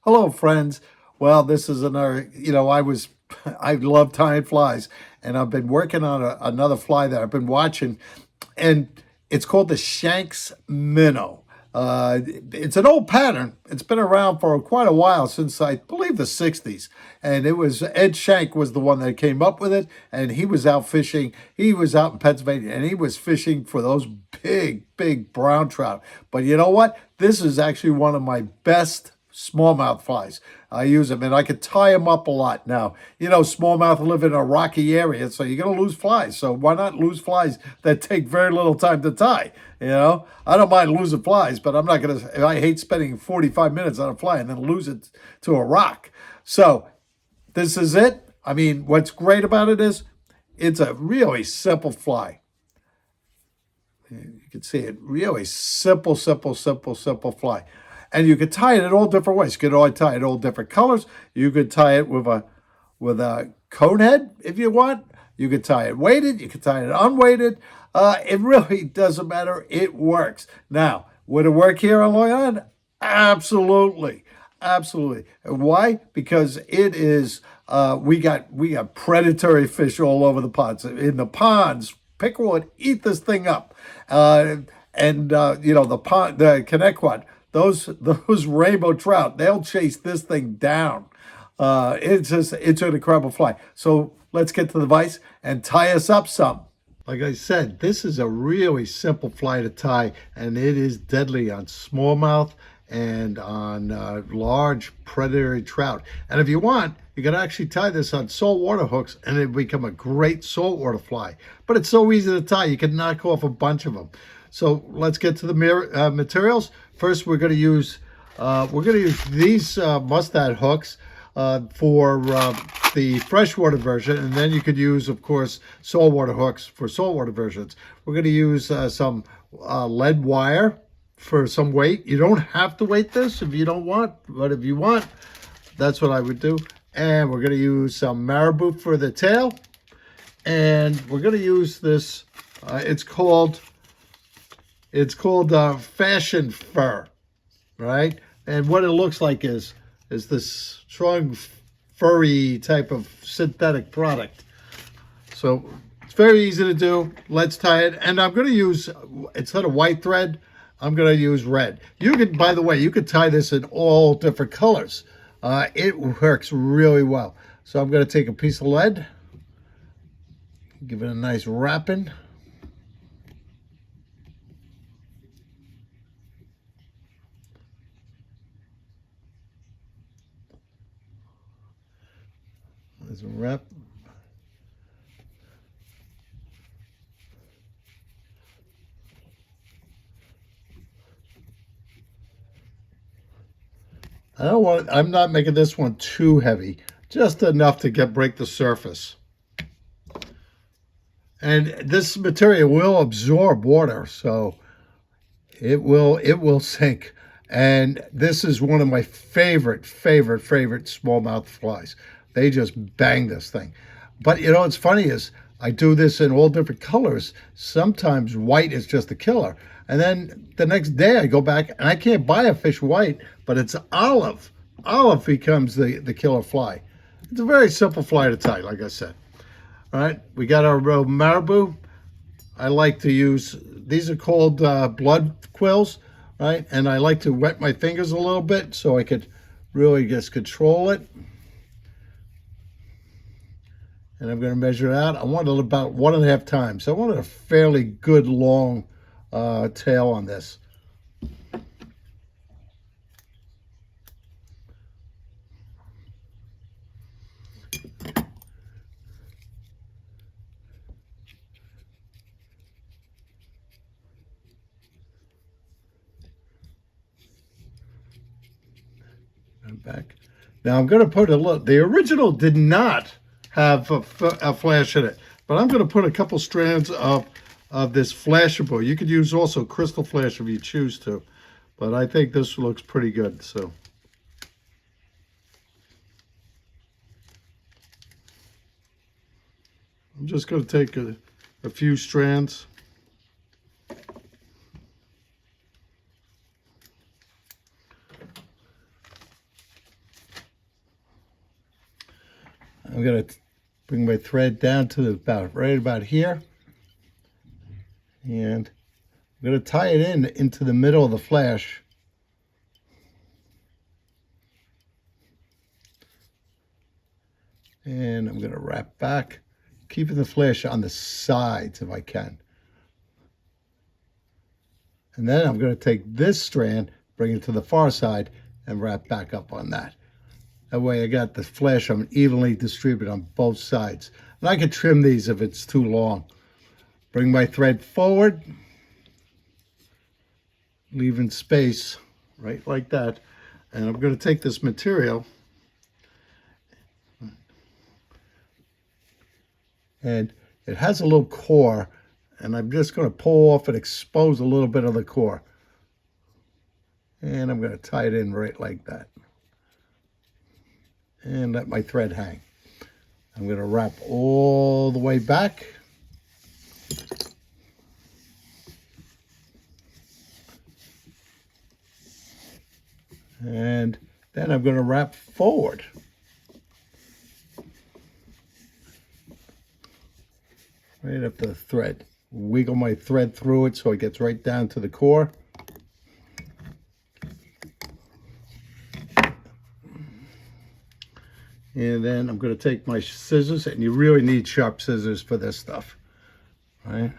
Hello, friends. Well, this is another, I love tying flies, and I've been working on another fly that I've been watching, and it's called the Shanks Minnow. It's an old pattern. It's been around for quite a while, since I believe the 60s. And it was Ed Shank was the one that came up with it, and he was out fishing. He was out in Pennsylvania, and he was fishing for those big brown trout. But you know what? This is actually one of my best smallmouth flies. I use them, and I could tie them up a lot. Now, smallmouth live in a rocky area, so you're going to lose flies. So why not lose flies that take very little time to tie? I don't mind losing flies, but I'm not going to, I hate spending 45 minutes on a fly and then lose it to a rock. So this is it. I mean, what's great about it is it's a really simple fly. You can see it, really simple fly. And you could tie it in all different ways. You could tie it all different colors. You could tie it with a cone head if you want. You could tie it weighted. You could tie it unweighted. It really doesn't matter. It works. Now, would it work here on Long Island? Absolutely. Absolutely. And why? Because it is, we got predatory fish all over the ponds. In the ponds, pickerel would eat this thing up. The Connecticut, those rainbow trout, they'll chase this thing down. It's an incredible fly. So let's get to the vise and tie us up some. Like I said, this is a really simple fly to tie, and it is deadly on smallmouth and on large predatory trout. And if you want, you can actually tie this on saltwater hooks, and it'll become a great saltwater fly. But it's so easy to tie, you can knock off a bunch of them. So let's get to the materials. First, we're going to use these mustad hooks for the freshwater version, and then you could use, of course, saltwater hooks for saltwater versions. We're going to use some lead wire for some weight. You don't have to weight this if you don't want, but if you want, that's what I would do. And we're going to use some marabou for the tail, and we're going to use this. It's called fashion fur, right? And what it looks like is this strong, furry type of synthetic product. So it's very easy to do. Let's tie it. And I'm going to use, instead of white thread, I'm going to use red. You could, by the way, you could tie this in all different colors. It works really well. So I'm going to take a piece of lead, give it a nice wrapping. There's a wrap. I'm not making this one too heavy, just enough to break the surface. And this material will absorb water, so it will sink. And this is one of my favorite smallmouth flies. They just bang this thing. But what's funny is I do this in all different colors. Sometimes white is just a killer. And then the next day I go back and I can't buy a fish white, but it's olive. Olive becomes the killer fly. It's a very simple fly to tie, like I said. All right, we got our marabou. I like to use, these are called blood quills, right? And I like to wet my fingers a little bit so I could really just control it. And I'm going to measure it out. I want it about 1.5 times. So I wanted a fairly good long tail on this. And back. Now I'm going to put a little, the original did not have a flash in it, but I'm going to put a couple strands of this flashable. You could use also crystal flash if you choose to, but I think this looks pretty good. So I'm just going to take a few strands. I'm going to bring my thread down to right about here. And I'm going to tie it into the middle of the flash. And I'm going to wrap back, keeping the flash on the sides if I can. And then I'm going to take this strand, bring it to the far side, and wrap back up on that. That way I got the flash evenly distributed on both sides. And I can trim these if it's too long. Bring my thread forward, leaving space right like that. And I'm going to take this material and it has a little core, and I'm just going to pull off and expose a little bit of the core. And I'm going to tie it in right like that. And let my thread hang. I'm going to wrap all the way back. And then I'm going to wrap forward. Right up to the thread. Wiggle my thread through it so it gets right down to the core. And then I'm going to take my scissors, and you really need sharp scissors for this stuff. Right?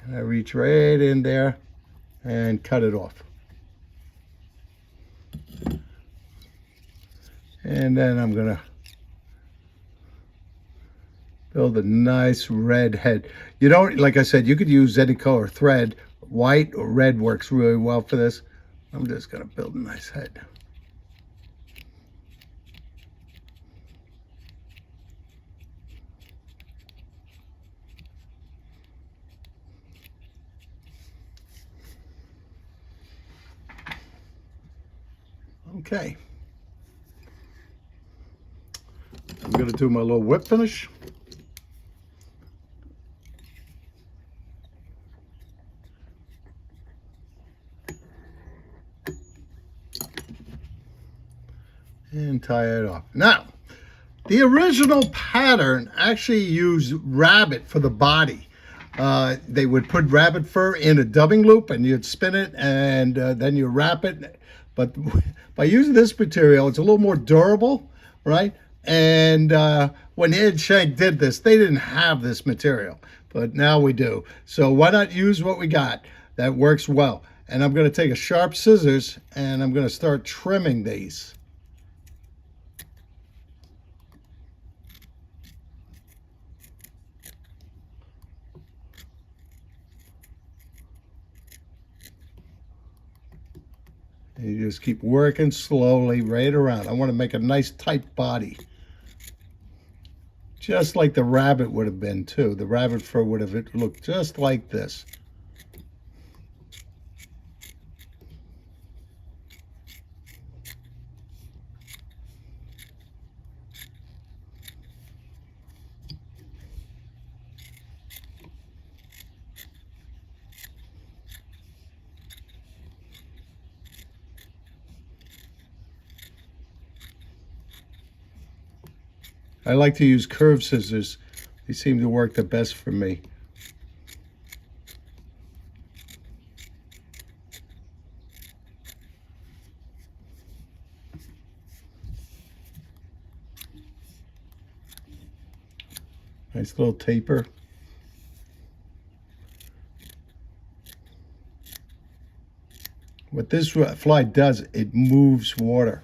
And I reach right in there and cut it off. And then I'm going to build a nice red head. You don't, like I said, you could use any color thread. White or red works really well for this. I'm just going to build a nice head. Okay. I'm going to do my little whip finish. And tie it off. Now, the original pattern actually used rabbit for the body. They would put rabbit fur in a dubbing loop, and you'd spin it, and then you wrap it. But by using this material, it's a little more durable, right? And when Ed Shank did this, they didn't have this material, but now we do. So why not use what we got? That works well. And I'm going to take a sharp scissors, and I'm going to start trimming these. And you just keep working slowly right around. I want to make a nice tight body. Just like the rabbit would have been too. The rabbit fur would have looked just like this. I like to use curved scissors. They seem to work the best for me. Nice little taper. What this fly does, it moves water.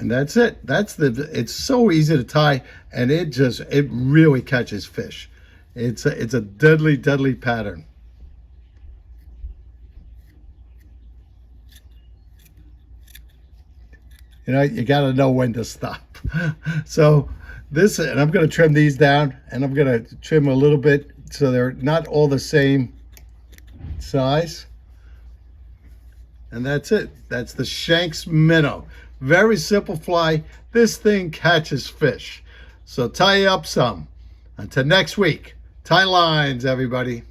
And that's it. It's so easy to tie, and it really catches fish. It's a deadly, deadly pattern. You know, you got to know when to stop. So this, and I'm going to trim these down, and I'm going to trim a little bit so they're not all the same size. And that's it. That's the Shanks Minnow. Very simple fly. This thing catches fish. So tie up some. Until next week, tie lines, everybody.